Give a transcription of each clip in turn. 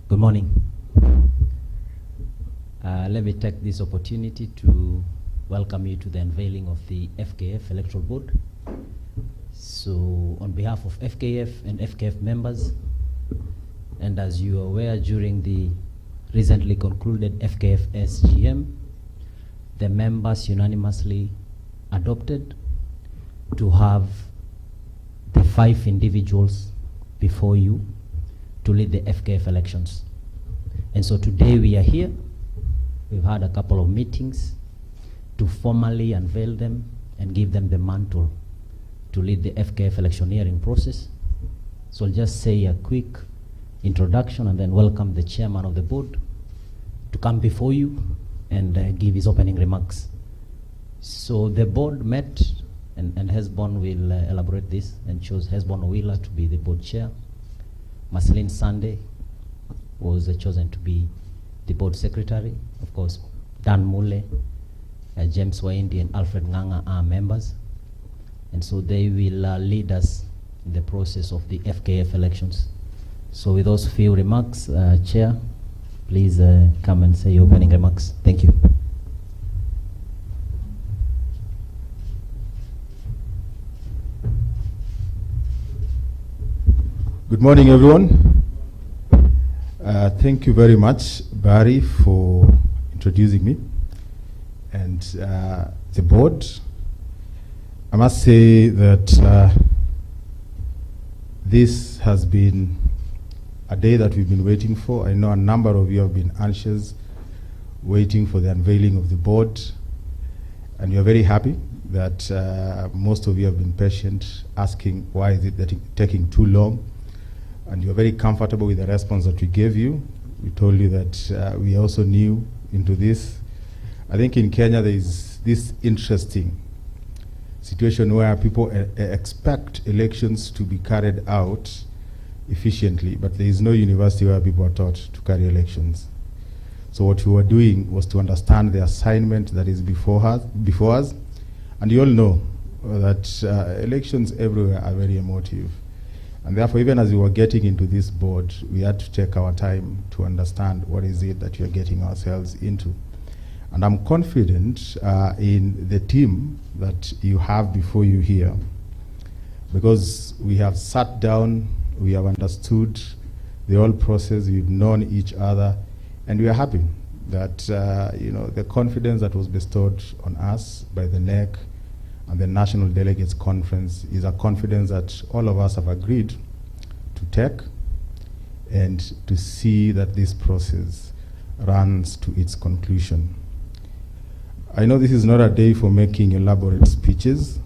Good morning. Let me take this opportunity to welcome you to the unveiling of the FKF Electoral Board. So on behalf of FKF and FKF members, and as you are aware, during the recently concluded FKF SGM, the members unanimously adopted to have the 5 individuals before you to lead the FKF elections. And so today we are here. We've had a couple of meetings to formally unveil them and give them the mantle to lead the FKF electioneering process. So I'll just say a quick introduction and then welcome the chairman of the board to come before you and give his opening remarks. So the board met, and Hesbon will elaborate this, and chose Hesbon Wheeler to be the board chair. Marceline Sunday was chosen to be the board secretary. Of course, Dan Mule, James Waindi, and Alfred Nganga are members. And so they will lead us in the process of the FKF elections. So with those few remarks, Chair, please come and say your opening remarks. Thank you. Good morning, everyone. Thank you very much, Barry, for introducing me and the board. I must say that this has been a day that we've been waiting for. I know a number of you have been anxious, waiting for the unveiling of the board, and we are very happy that most of you have been patient, asking why is it that it's taking too long. And you're very comfortable with the response that we gave you. We told you that we also new into this. I think in Kenya there is this interesting situation where people expect elections to be carried out efficiently, but there is no university where people are taught to carry elections. So what we were doing was to understand the assignment that is before us. And you all know that elections everywhere are very emotive. And therefore, even as we were getting into this board, we had to take our time to understand what is it that we are getting ourselves into. And I'm confident in the team that you have before you here, because we have sat down, we have understood the whole process, we've known each other, and we are happy that the confidence that was bestowed on us by the NEC and the National Delegates Conference is a confidence that all of us have agreed to take and to see that this process runs to its conclusion. I know this is not a day for making elaborate speeches,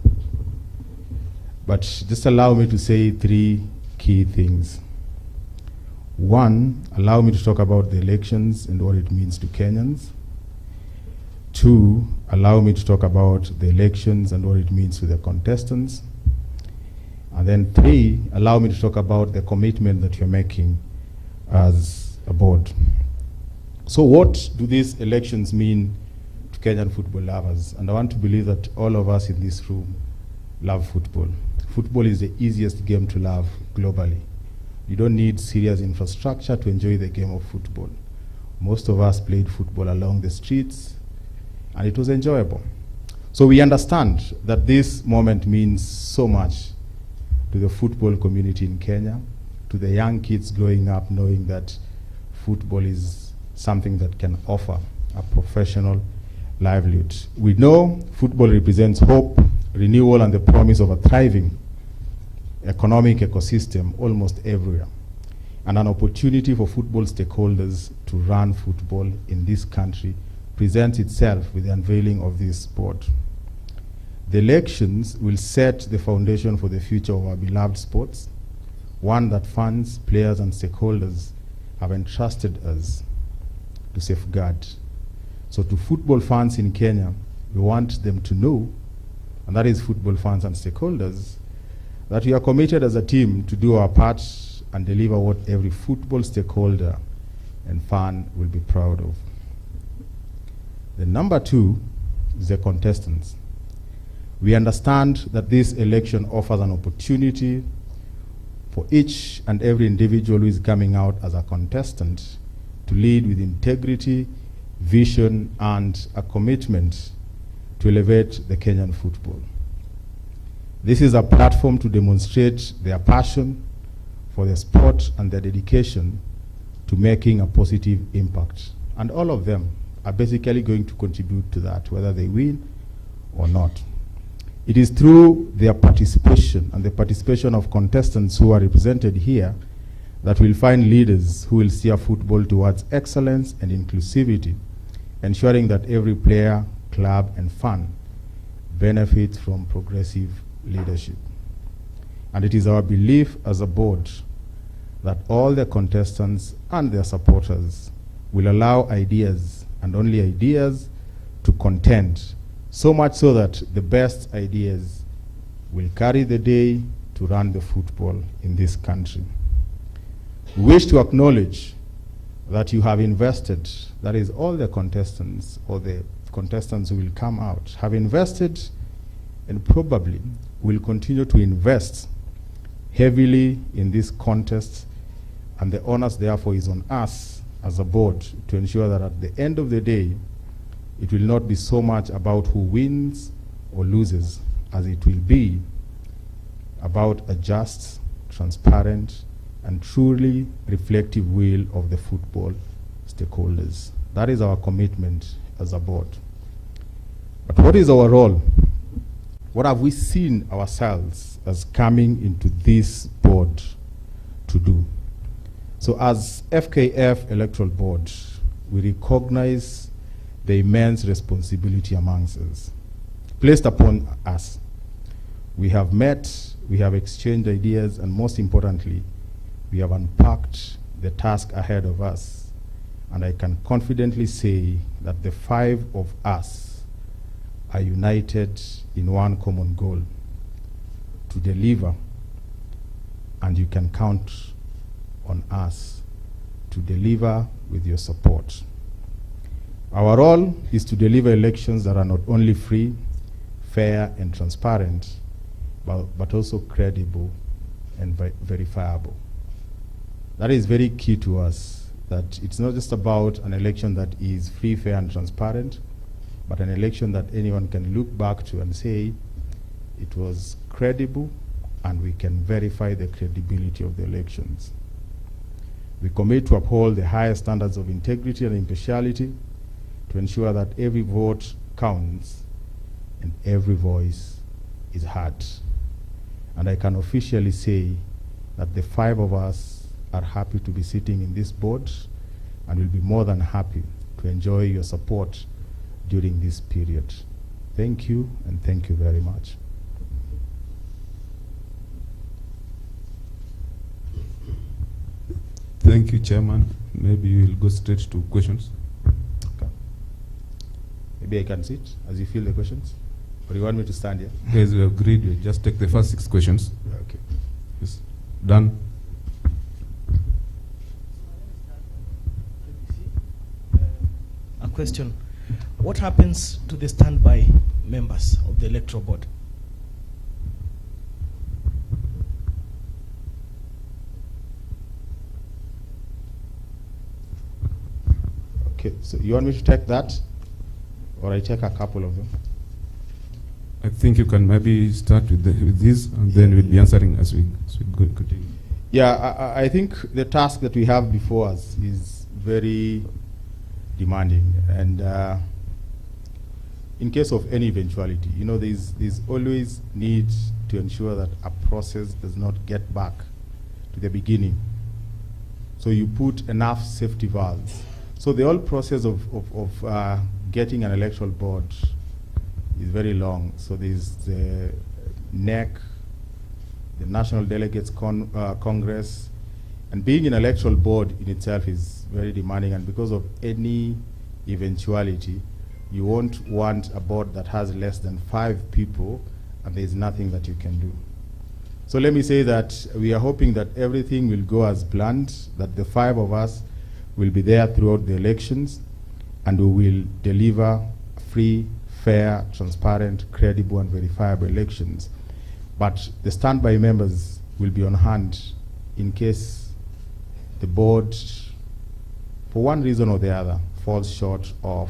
but just allow me to say 3 key things. 1, allow me to talk about the elections and what it means to Kenyans. 2, allow me to talk about the elections and what it means to the contestants. And then 3, allow me to talk about the commitment that you're making as a board. So what do these elections mean to Kenyan football lovers? And I want to believe that all of us in this room love football. Football is the easiest game to love globally. You don't need serious infrastructure to enjoy the game of football. Most of us played football along the streets, and it was enjoyable. So we understand that this moment means so much to the football community in Kenya, to the young kids growing up knowing that football is something that can offer a professional livelihood. We know football represents hope, renewal, and the promise of a thriving economic ecosystem almost everywhere, and an opportunity for football stakeholders to run football in this country presents itself with the unveiling of this board. The elections will set the foundation for the future of our beloved sports, one that fans, players, and stakeholders have entrusted us to safeguard. So to football fans in Kenya, we want them to know, and that is football fans and stakeholders, that we are committed as a team to do our part and deliver what every football stakeholder and fan will be proud of. The number 2 is the contestants. We understand that this election offers an opportunity for each and every individual who is coming out as a contestant to lead with integrity, vision, and a commitment to elevate the Kenyan football. This is a platform to demonstrate their passion for the sport and their dedication to making a positive impact. And all of them are basically going to contribute to that, whether they win or not. It is through their participation and the participation of contestants who are represented here that we'll find leaders who will steer football towards excellence and inclusivity, ensuring that every player, club, and fan benefits from progressive leadership. And it is our belief as a board that all the contestants and their supporters will allow ideas, and only ideas, to contend, so much so that the best ideas will carry the day to run the football in this country. We wish to acknowledge that you have invested, that is all the contestants or the contestants who will come out, have invested and probably will continue to invest heavily in this contest, and the onus therefore is on us as a board to ensure that at the end of the day, it will not be so much about who wins or loses as it will be about a just, transparent, and truly reflective will of the football stakeholders. That is our commitment as a board. But what is our role? What have we seen ourselves as coming into this board to do? So as FKF Electoral Board, we recognize the immense responsibility amongst us, placed upon us. We have met, we have exchanged ideas, and most importantly, we have unpacked the task ahead of us. And I can confidently say that the 5 of us are united in one common goal: to deliver, and you can count on us to deliver with your support. Our role is to deliver elections that are not only free, fair, and transparent, but also credible and verifiable. That is very key to us, that it's not just about an election that is free, fair, and transparent, but an election that anyone can look back to and say it was credible, and we can verify the credibility of the elections. We commit to uphold the highest standards of integrity and impartiality to ensure that every vote counts and every voice is heard. And I can officially say that the 5 of us are happy to be sitting in this board, and will be more than happy to enjoy your support during this period. Thank you, and thank you very much. Thank you, Chairman. Maybe we'll go straight to questions. Okay. Maybe I can sit as you feel the questions? Or you want me to stand here? Yes, we agreed. We'll just take the first 6 questions. Okay. Yes. Done. A question. What happens to the standby members of the Electoral Board? Okay, so you want me to take that, or I take a couple of them? I think you can maybe start with this, and then we'll be answering as we go continue. Yeah, I think the task that we have before us is very demanding, and in case of any eventuality, you know, there's always need to ensure that a process does not get back to the beginning. So you put enough safety valves. So the whole process of getting an electoral board is very long. So there's the NEC, the National Delegates Congress, and being an electoral board in itself is very demanding, and because of any eventuality, you won't want a board that has less than 5 people and there's nothing that you can do. So let me say that we are hoping that everything will go as planned, that the 5 of us will be there throughout the elections, and we will deliver free, fair, transparent, credible, and verifiable elections. But the standby members will be on hand in case the board, for one reason or the other, falls short of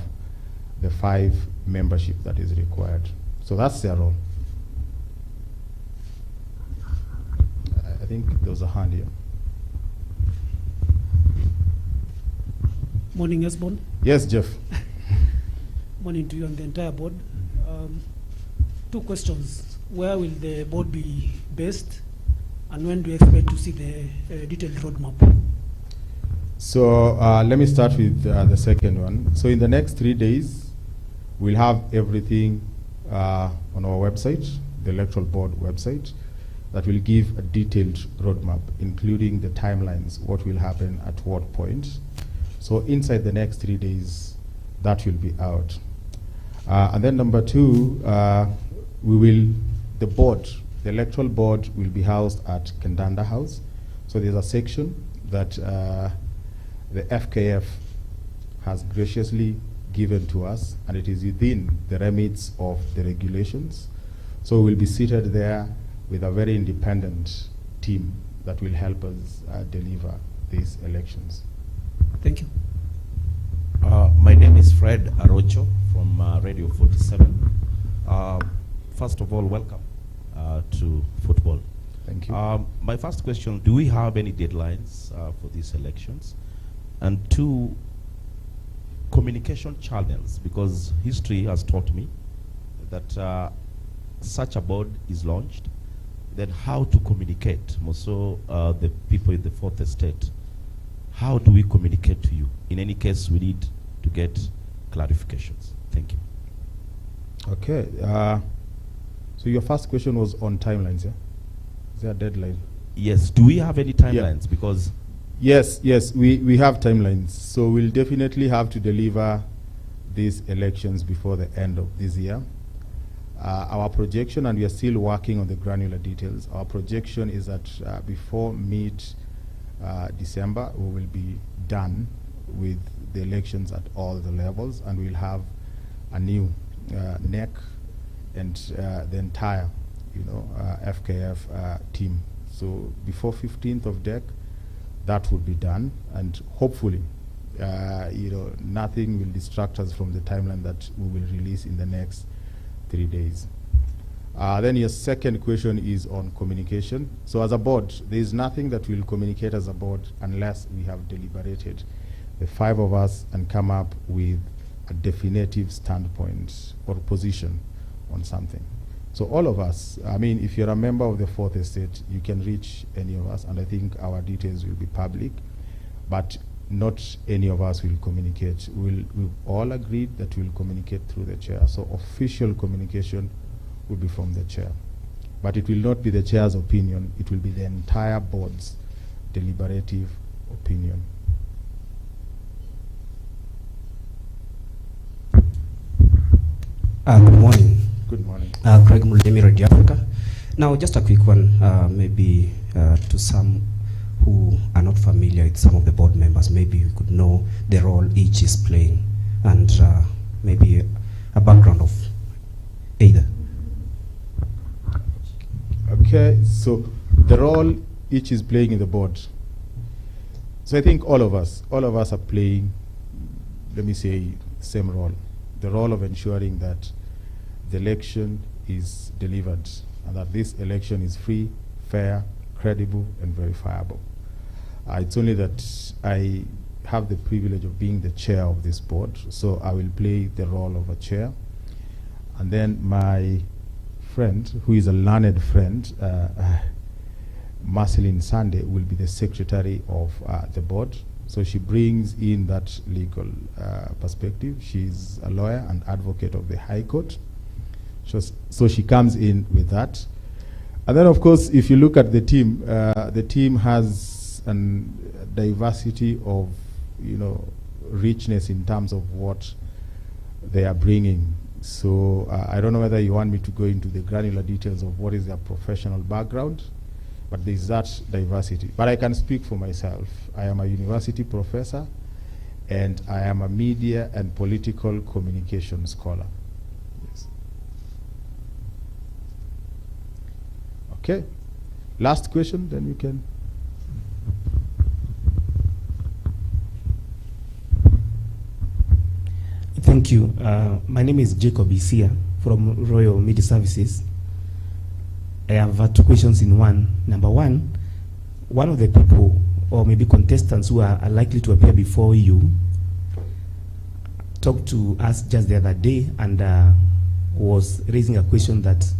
the 5 membership that is required. So that's their role. I think there was a hand here. Morning, Esbon. Yes, Jeff. Morning to you and the entire board. 2 questions. Where will the board be based, and when do you expect to see the detailed roadmap? So let me start with the second one. So in the next 3 days, we'll have everything on our website, the Electoral Board website, that will give a detailed roadmap, including the timelines, what will happen at what point. So inside the next 3 days, that will be out. And then number 2, the board, the Electoral Board will be housed at Kandanda House. So there's a section that the FKF has graciously given to us, and it is within the remits of the regulations. So we'll be seated there with a very independent team that will help us deliver these elections. Thank you. My name is Fred Arocho from Radio 47. First of all, welcome to football. Thank you. My first question, do we have any deadlines for these elections? And 2, communication channels, because history has taught me that such a board is launched, then how to communicate, more so the people in the 4th estate. How do we communicate to you? In any case, we need to get clarifications. Thank you. Okay. So your first question was on timelines, yeah? Is there a deadline? Yes. Do we have any timelines? Yeah. Because yes, we have timelines. So we'll definitely have to deliver these elections before the end of this year. Our projection, and we are still working on the granular details, our projection is that before mid-December, we will be done with the elections at all the levels, and we'll have a new NEC and the entire, FKF team. So before 15th of DEC, that would be done, and hopefully, nothing will distract us from the timeline that we will release in the next 3 days. Then your second question is on communication. So as a board, there is nothing that we'll communicate as a board unless we have deliberated, the 5 of us, and come up with a definitive standpoint or position on something. So all of us, I mean, if you're a member of the 4th estate, you can reach any of us, and I think our details will be public, but not any of us will communicate. We've all agreed that we'll communicate through the chair. So official communication will be from the chair. But it will not be the chair's opinion, it will be the entire board's deliberative opinion. Good morning. Good morning. Craig Muldemi, Radio Africa. Now, just a quick one, maybe to some who are not familiar with some of the board members, maybe you could know the role each is playing, and maybe a background of either. Okay, so the role each is playing in the board. So I think all of us are playing, let me say, same role. The role of ensuring that the election is delivered, and that this election is free, fair, credible, and verifiable. It's only that I have the privilege of being the chair of this board, so I will play the role of a chair. And then my friend, who is a learned friend, Marceline Sande, will be the secretary of the board. So she brings in that legal perspective. She's a lawyer and advocate of the High Court. So she comes in with that. And then, of course, if you look at the team has a diversity of, richness in terms of what they are bringing. So I don't know whether you want me to go into the granular details of what is their professional background, but there's that diversity. But I can speak for myself. I am a university professor, and I am a media and political communication scholar. Yes. Okay. Last question, then we can. Thank you. My name is Jacob Isia from Royal Media Services. I have 2 questions in one. Number one of the people, or maybe contestants who are likely to appear before you, talked to us just the other day and was raising a question that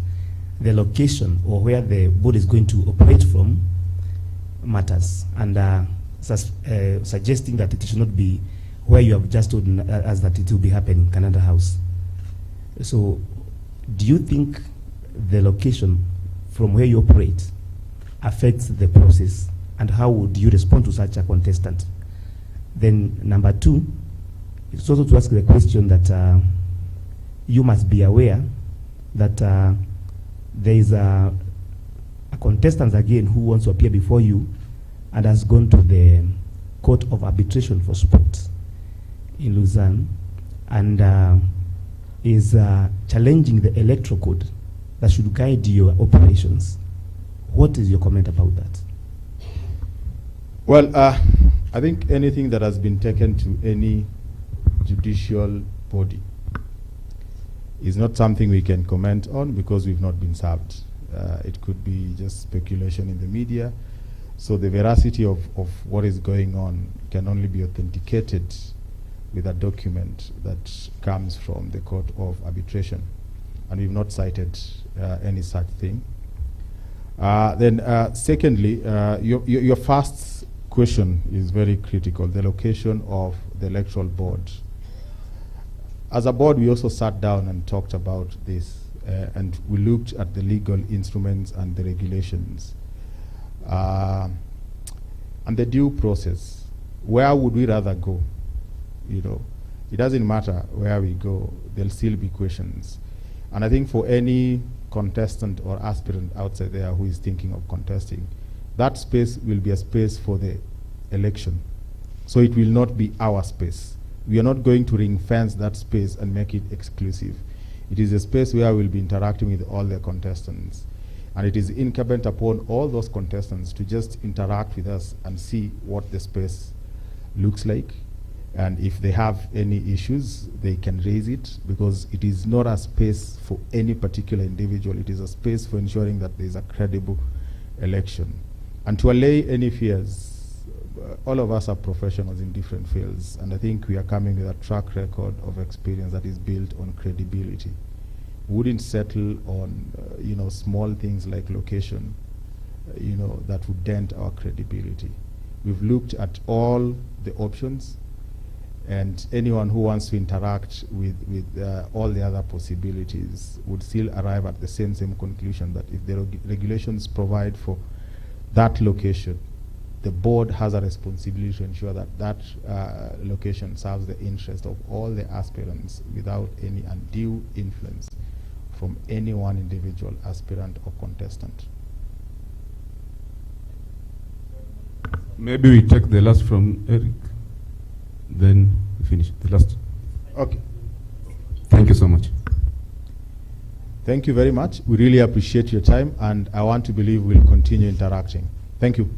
the location or where the board is going to operate from matters, and suggesting that it should not be where you have just told us that it will be happening, Canada House. So, do you think the location from where you operate affects the process, and how would you respond to such a contestant? Then, number 2, it's also to ask the question that you must be aware that there is a contestant again who wants to appear before you and has gone to the Court of Arbitration for Sport in Lausanne and is challenging the electoral code that should guide your operations. What is your comment about that? Well, I think anything that has been taken to any judicial body is not something we can comment on because we've not been served. It could be just speculation in the media. So the veracity of what is going on can only be authenticated with a document that comes from the Court of Arbitration. And we've not cited any such thing. Then secondly, your first question is very critical, the location of the electoral board. As a board, we also sat down and talked about this, and we looked at the legal instruments and the regulations. And the due process, where would we rather go? You know, it doesn't matter where we go, there'll still be questions. And I think for any contestant or aspirant outside there who is thinking of contesting, that space will be a space for the election. So it will not be our space. We are not going to ring fence that space and make it exclusive. It is a space where we'll be interacting with all the contestants. And it is incumbent upon all those contestants to just interact with us and see what the space looks like. And if they have any issues, they can raise it, because it is not a space for any particular individual. It is a space for ensuring that there is a credible election. And to allay any fears, all of us are professionals in different fields, and I think we are coming with a track record of experience that is built on credibility. We wouldn't settle on small things like location, that would dent our credibility. We've looked at all the options, and anyone who wants to interact with all the other possibilities would still arrive at the same conclusion, that if the regulations provide for that location, the board has a responsibility to ensure that that location serves the interest of all the aspirants without any undue influence from any one individual aspirant or contestant. Maybe we take the last from Eric, then we finish the last. Okay. Thank you so much. Thank you very much. We really appreciate your time, and I want to believe we'll continue interacting. Thank you.